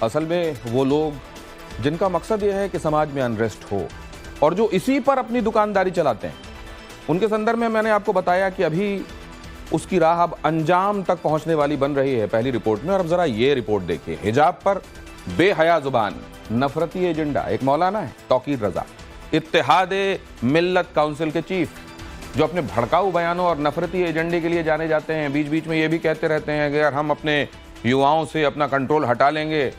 असल में वो लोग जिनका मकसद ये है कि समाज में अनरेस्ट हो और जो इसी पर अपनी दुकानदारी चलाते हैं, उनके संदर्भ में मैंने आपको बताया कि अभी उसकी राह अब अंजाम तक पहुंचने वाली बन रही है पहली रिपोर्ट में। और अब जरा ये रिपोर्ट देखिए, हिजाब पर बेहया जुबान, नफरती एजेंडा। एक मौलाना है तौकीर रजा, इत्तेहादे मिल्लत काउंसिल के चीफ, जो अपने भड़काऊ बयानों और नफरती एजेंडे के लिए जाने जाते हैं। बीच बीच में ये भी कहते रहते हैं कि अगर हम अपने युवाओं से अपना कंट्रोल हटा लेंगे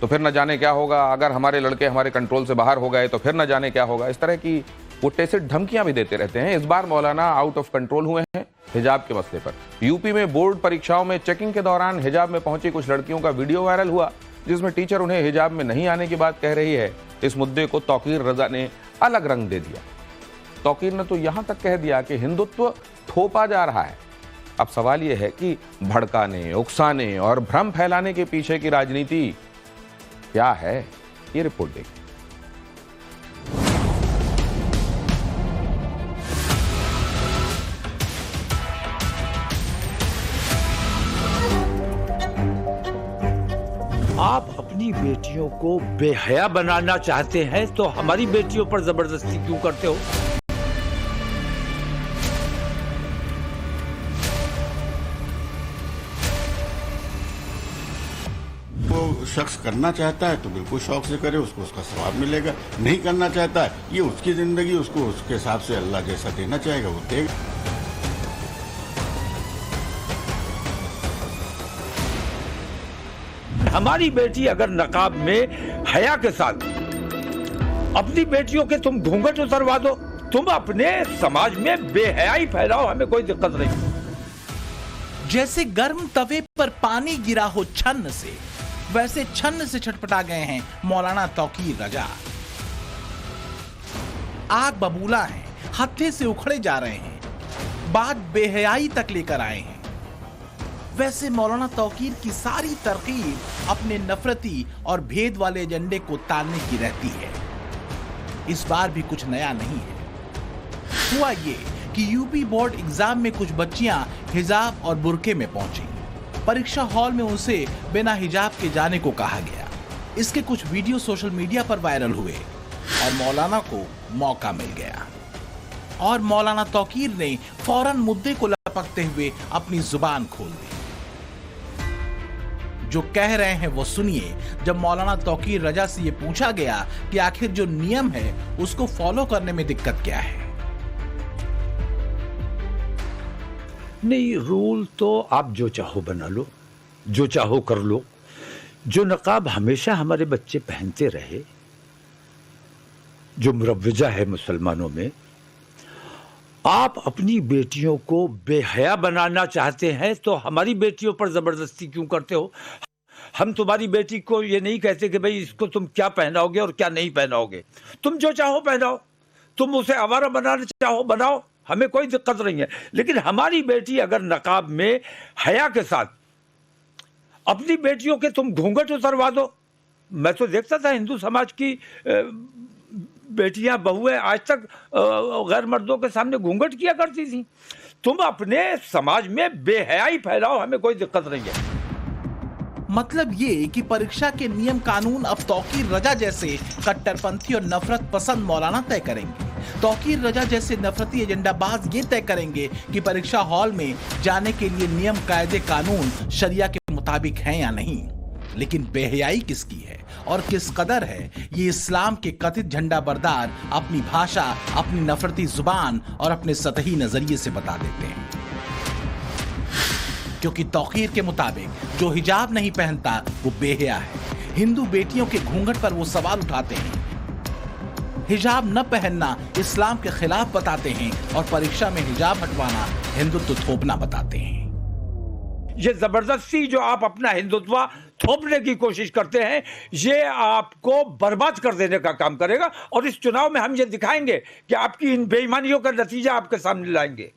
तो फिर न जाने क्या होगा, अगर हमारे लड़के हमारे कंट्रोल से बाहर हो गए तो फिर न जाने क्या होगा। इस तरह की वो टेसिड धमकियां भी देते रहते हैं। इस बार मौलाना आउट ऑफ कंट्रोल हुए हैं हिजाब के मसले पर। यूपी में बोर्ड परीक्षाओं में चेकिंग के दौरान हिजाब में पहुंची कुछ लड़कियों का वीडियो वायरल हुआ, जिसमें टीचर उन्हें हिजाब में नहीं आने की बात कह रही है। इस मुद्दे को तौकीर रजा ने अलग रंग दे दिया। तौकीर ने तो यहां तक कह दिया कि हिंदुत्व थोपा जा रहा है। अब सवाल यह है कि भड़काने, उकसाने और भ्रम फैलाने के पीछे की राजनीति क्या है, ये रिपोर्ट देखिए। आप अपनी बेटियों को बेहया बनाना चाहते हैं तो हमारी बेटियों पर जबरदस्ती क्यों करते हो? वो शख्स करना चाहता है तो बिल्कुल शौक से करे, उसको उसका सवाब मिलेगा। नहीं करना चाहता है, ये उसकी जिंदगी, उसको उसके हिसाब से अल्लाह जैसा देना चाहेगा वो देगा। हमारी बेटी अगर नकाब में हया के साथ, अपनी बेटियों के तुम घूंघट उतरवा दो, तुम अपने समाज में बेहयाई फैलाओ, हमें कोई दिक्कत नहीं। जैसे गर्म तवे पर पानी गिरा हो छन्न से, वैसे छन्न से छटपटा गए हैं मौलाना तौकीर रजा। आग बबूला है, हत्थे से उखड़े जा रहे हैं, बात बेहयाई तक लेकर आए हैं। वैसे मौलाना तौकीर की सारी तरकीब अपने नफरती और भेद वाले एजेंडे को तालने की रहती है। इस बार भी कुछ नया नहीं है। हुआ ये कि यूपी बोर्ड एग्जाम में कुछ बच्चियां हिजाब और बुर्के में पहुंची। परीक्षा हॉल में उनसे बिना हिजाब के जाने को कहा गया। इसके कुछ वीडियो सोशल मीडिया पर वायरल हुए और मौलाना को मौका मिल गया और मौलाना तौकीर ने फौरन मुद्दे को लपकते हुए अपनी जुबान खोल दी। जो कह रहे हैं वो सुनिए। जब मौलाना तौकीर रजा से ये पूछा गया कि आखिर जो नियम है उसको फॉलो करने में दिक्कत क्या है। नहीं, रूल तो आप जो चाहो बना लो, जो चाहो कर लो। जो नकाब हमेशा हमारे बच्चे पहनते रहे, जो मुरव्वजा है मुसलमानों में, आप अपनी बेटियों को बेहया बनाना चाहते हैं तो हमारी बेटियों पर जबरदस्ती क्यों करते हो? हम तुम्हारी बेटी को ये नहीं कहते कि भाई इसको तुम क्या पहनाओगे और क्या नहीं पहनाओगे। तुम जो चाहो पहनाओ, तुम उसे आवारा बनाना चाहो बनाओ, हमें कोई दिक्कत नहीं है। लेकिन हमारी बेटी अगर नकाब में हया के साथ, अपनी बेटियों के तुम घूंघट उतरवा दो। मैं तो देखता था हिंदू समाज की बेटियां, बहुएं आज तक गैर मर्दों के सामने घूंघट किया करती थी। तुम अपने समाज में बेहयाई फैलाओ, हमें कोई दिक्कत नहीं है। मतलब ये कि परीक्षा के नियम कानून अब तौकीर रजा जैसे कट्टरपंथी और नफरत पसंद मौलाना तय करेंगे। तौकीर रजा जैसे नफरती एजेंडाबाज ये तय करेंगे कि परीक्षा हॉल में जाने के लिए नियम, कायदे, कानून शरिया के मुताबिक हैं या नहीं। लेकिन बेहयाई किसकी है और किस कदर है, ये इस्लाम के कथित झंडा बरदार अपनी भाषा, अपनी नफरती जुबान और अपने सतही नजरिए से बता देते हैं। क्योंकि तौकीर के मुताबिक जो हिजाब नहीं पहनता वो बेहया है। हिंदू बेटियों के घूंघट पर वो सवाल उठाते हैं। हिजाब न पहनना इस्लाम के खिलाफ बताते हैं और परीक्षा में हिजाब हटवाना हिंदुत्व थोपना बताते हैं। ये जबरदस्ती जो आप अपना हिंदुत्व थोपने की कोशिश करते हैं, ये आपको बर्बाद कर देने का काम करेगा। और इस चुनाव में हम ये दिखाएंगे कि आपकी इन बेईमानियों का नतीजा आपके सामने लाएंगे।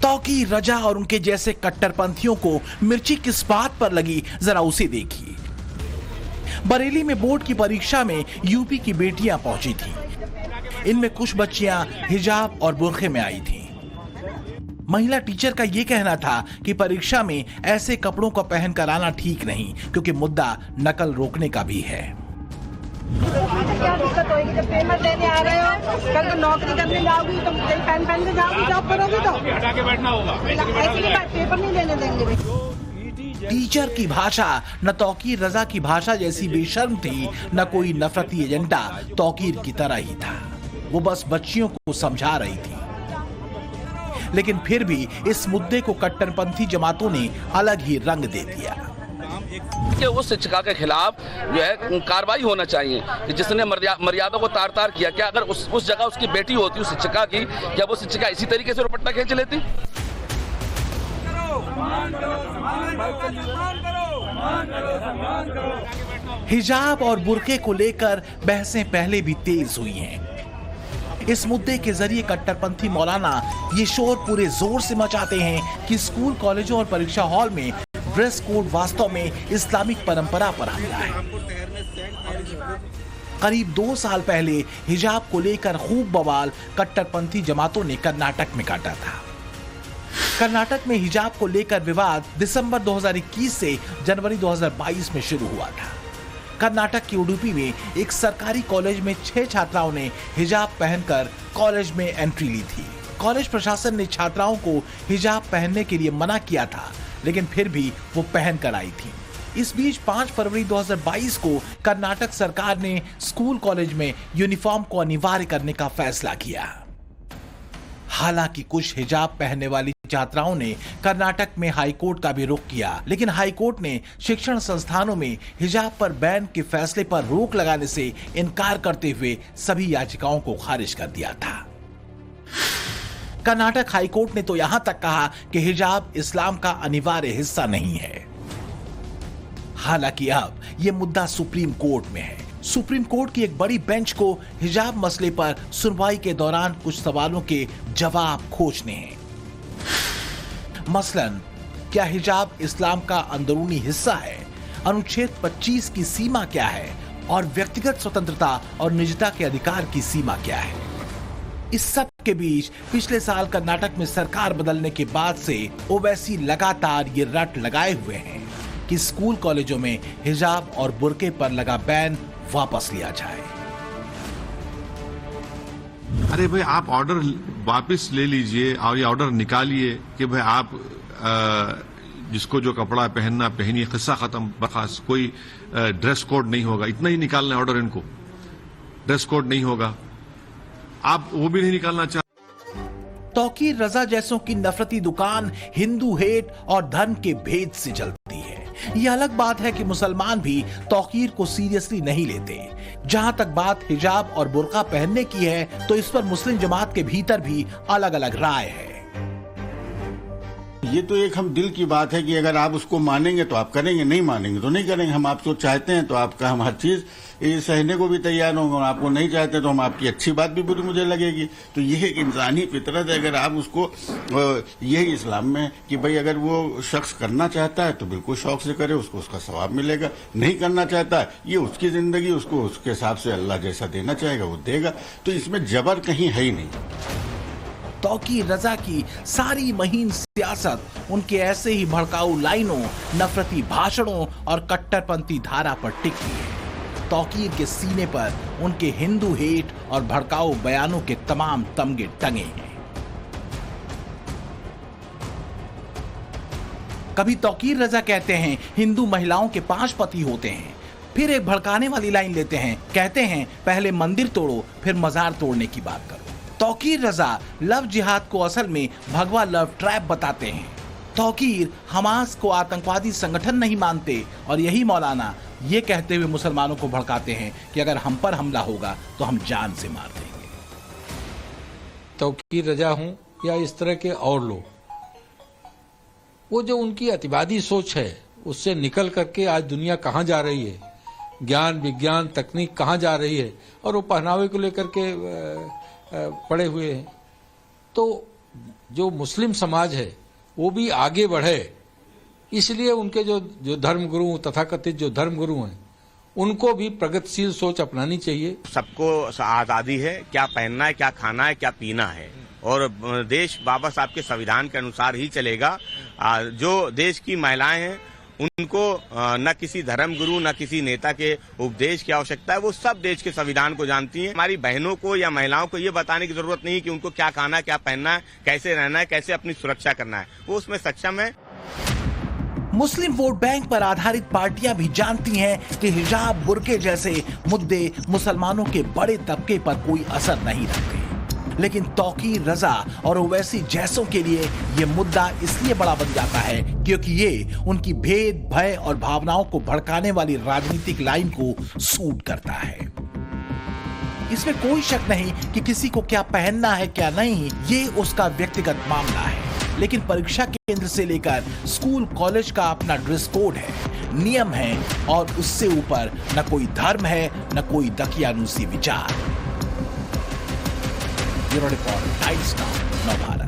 तौकीर रजा और उनके जैसे कट्टरपंथियों को मिर्ची किस बात पर लगी, जरा उसे देखिए। बरेली में बोर्ड की परीक्षा में यूपी की बेटियां पहुंची थीं। इनमें कुछ बच्चियां हिजाब और बुर्खे में आई थीं। महिला टीचर का यह कहना था कि परीक्षा में ऐसे कपड़ों का पहनकर आना ठीक नहीं, क्योंकि मुद्दा नकल रोकने का भी है। क्या दिक्कत होगी जब पेमेंट देने आ रहे हो? कल को नौकरी करने जाओगी तो पहन के जाओगी, जॉब करोगी तो हटा के बैठना होगा। ऐसे पेपर नहीं देने देंगे। टीचर की भाषा न तौकीर रजा की भाषा जैसी बेशर्म थी, न कोई नफरती एजेंडा तौकीर की तरह ही था। वो बस बच्चियों को समझा रही थी। लेकिन फिर भी इस मुद्दे को कट्टरपंथी जमातों ने अलग ही रंग दे दिया कि उस शिक्षिका के खिलाफ जो है कार्रवाई होना चाहिए कि जिसने मर्यादा को तार तार किया। क्या अगर उस जगह उसकी बेटी होती उस शिक्षिका की, क्या वो शिक्षिका इसी तरीके से दुपट्टा खींच लेती? हिजाब और बुर्के को लेकर बहसें पहले भी तेज हुई हैं। इस मुद्दे के जरिए कट्टरपंथी मौलाना ये शोर पूरे जोर से मचाते हैं कि स्कूल, कॉलेजों और परीक्षा हॉल में ड्रेस कोड वास्तव में इस्लामिक परंपरा पर हमला है। करीब 2 साल पहले हिजाब को लेकर खूब बवाल कट्टरपंथी जमातों ने कर्नाटक में काटा था। कर्नाटक में हिजाब को लेकर विवाद दिसंबर 2021 से जनवरी 2022 में शुरू हुआ था। कर्नाटक की उडुपी में एक सरकारी कॉलेज में 6 छात्राओं ने हिजाब पहनकर कॉलेज में एंट्री ली थी। कॉलेज प्रशासन ने छात्राओं को हिजाब पहनने के लिए मना किया था, लेकिन फिर भी वो पहनकर आई थी। इस बीच 5 फरवरी 2022 को कर्नाटक सरकार ने स्कूल, कॉलेज में यूनिफॉर्म को अनिवार्य करने का फैसला किया। हालांकि कुछ हिजाब पहनने वाली छात्राओं ने कर्नाटक में हाईकोर्ट का भी रुख किया, लेकिन हाईकोर्ट ने शिक्षण संस्थानों में हिजाब पर बैन के फैसले पर रोक लगाने से इनकार करते हुए सभी याचिकाओं को खारिज कर दिया था। कर्नाटक हाईकोर्ट ने तो यहां तक कहा कि हिजाब इस्लाम का अनिवार्य हिस्सा नहीं है। हालांकि अब यह मुद्दा सुप्रीम कोर्ट में है। सुप्रीम कोर्ट की एक बड़ी बेंच को हिजाब मसले पर सुनवाई के दौरान कुछ सवालों के जवाब खोजने हैं। मसलन, क्या हिजाब इस्लाम का अंदरूनी हिस्सा है? अनुच्छेद 25 की सीमा क्या है? और व्यक्तिगत स्वतंत्रता और निजता के अधिकार की सीमा क्या है? इस सब के बीच पिछले साल कर्नाटक में सरकार बदलने के बाद से ओवैसी लगातार ये रट लगाए हुए हैं कि स्कूल, कॉलेजों में हिजाब और बुर्के पर लगा बैन वापस लिया जाए। अरे भाई, आप ऑर्डर वापस ले लीजिए और ये ऑर्डर निकालिए कि भाई आप जिसको जो कपड़ा पहनना पहनिए, किस्सा खत्म, बखास कोई ड्रेस कोड नहीं होगा। इतना ही निकालना है ऑर्डर इनको। ड्रेस कोड नहीं होगा, आप वो भी नहीं निकालना चाहते। तौकीर रजा जैसों की नफरती दुकान हिंदू हेट और धर्म के भेद से चलती है। यह अलग बात है कि मुसलमान भी तौकीर को सीरियसली नहीं लेते। जहां तक बात हिजाब और बुर्का पहनने की है, तो इस पर मुस्लिम जमात के भीतर भी अलग अलग राय है। ये तो एक हम दिल की बात है कि अगर आप उसको मानेंगे तो आप करेंगे, नहीं मानेंगे तो नहीं करेंगे। हम आपको चाहते हैं तो आपका हम हर चीज ये सहने को भी तैयार होंगे, और आपको नहीं चाहते तो हम आपकी अच्छी बात भी बुरी मुझे लगेगी। तो यह एक इंसानी फितरत है। अगर आप उसको, यही इस्लाम में है कि भाई अगर वो शख्स करना चाहता है तो बिल्कुल शौक से करे, उसको उसका सवाब मिलेगा। नहीं करना चाहता है, ये उसकी जिंदगी, उसको उसके हिसाब से अल्लाह जैसा देना चाहेगा वो देगा। तो इसमें जबर कहीं है ही नहीं। तौकीर रजा की सारी महीन सियासत उनके ऐसे ही भड़काऊ लाइनों, नफरती भाषणों और कट्टरपंथी धारा पर टिकी है। तौकीर के सीने पर उनके हिंदू हेट और भड़काऊ बयानों के तमाम तमगे टंगे हैं। कभी तौकीर रजा कहते हैं हिंदू महिलाओं के 5 पति होते हैं, फिर एक भड़काने वाली लाइन लेते हैं, कहते हैं पहले मंदिर तोड़ो फिर मजार तोड़ने की बात करो। तौकीर रजा लव जिहाद को असल में भगवा लव ट्रैप बताते हैं। तौकीर हमास को आतंकवादी संगठन नहीं मानते, और यही मौलाना ये कहते हुए मुसलमानों को भड़काते हैं कि अगर हम पर हमला होगा तो हम जान से मार देंगे। तौकीर रजा हूं या इस तरह के और लोग, वो जो उनकी अतिवादी सोच है उससे निकल करके आज दुनिया कहां जा रही है, ज्ञान विज्ञान तकनीक कहां जा रही है, और वो पहनावे को लेकर के पड़े हुए हैं। तो जो मुस्लिम समाज है वो भी आगे बढ़े, इसलिए उनके जो धर्मगुरु, तथाकथित जो धर्मगुरु हैं, उनको भी प्रगतिशील सोच अपनानी चाहिए। सबको आज़ादी है, क्या पहनना है, क्या खाना है, क्या पीना है। और देश बाबा साहब के संविधान के अनुसार ही चलेगा। जो देश की महिलाएं हैं उनको न किसी धर्म गुरु न किसी नेता के उपदेश की आवश्यकता है, वो सब देश के संविधान को जानती हैं। हमारी बहनों को या महिलाओं को ये बताने की जरूरत नहीं है कि उनको क्या खाना है, क्या पहनना है, कैसे रहना है, कैसे अपनी सुरक्षा करना है, वो उसमें सक्षम है। मुस्लिम वोट बैंक पर आधारित पार्टियां भी जानती हैं कि हिजाब, बुर्के जैसे मुद्दे मुसलमानों के बड़े तबके पर कोई असर नहीं रखते, लेकिन तौकीर रजा और ओवैसी जैसों के लिए यह मुद्दा इसलिए बड़ा बन जाता है क्योंकि ये उनकी भेद, भय और भावनाओं को भड़काने वाली राजनीतिक लाइन को सूट करता है। इसमें कोई शक नहीं कि किसी को क्या पहनना है क्या नहीं, ये उसका व्यक्तिगत मामला है, लेकिन परीक्षा केंद्र से लेकर स्कूल कॉलेज का अपना ड्रेस कोड है, नियम है और उससे ऊपर न कोई धर्म है न कोई दकियानूसी विचार। Bureau report, times now, Navbharat.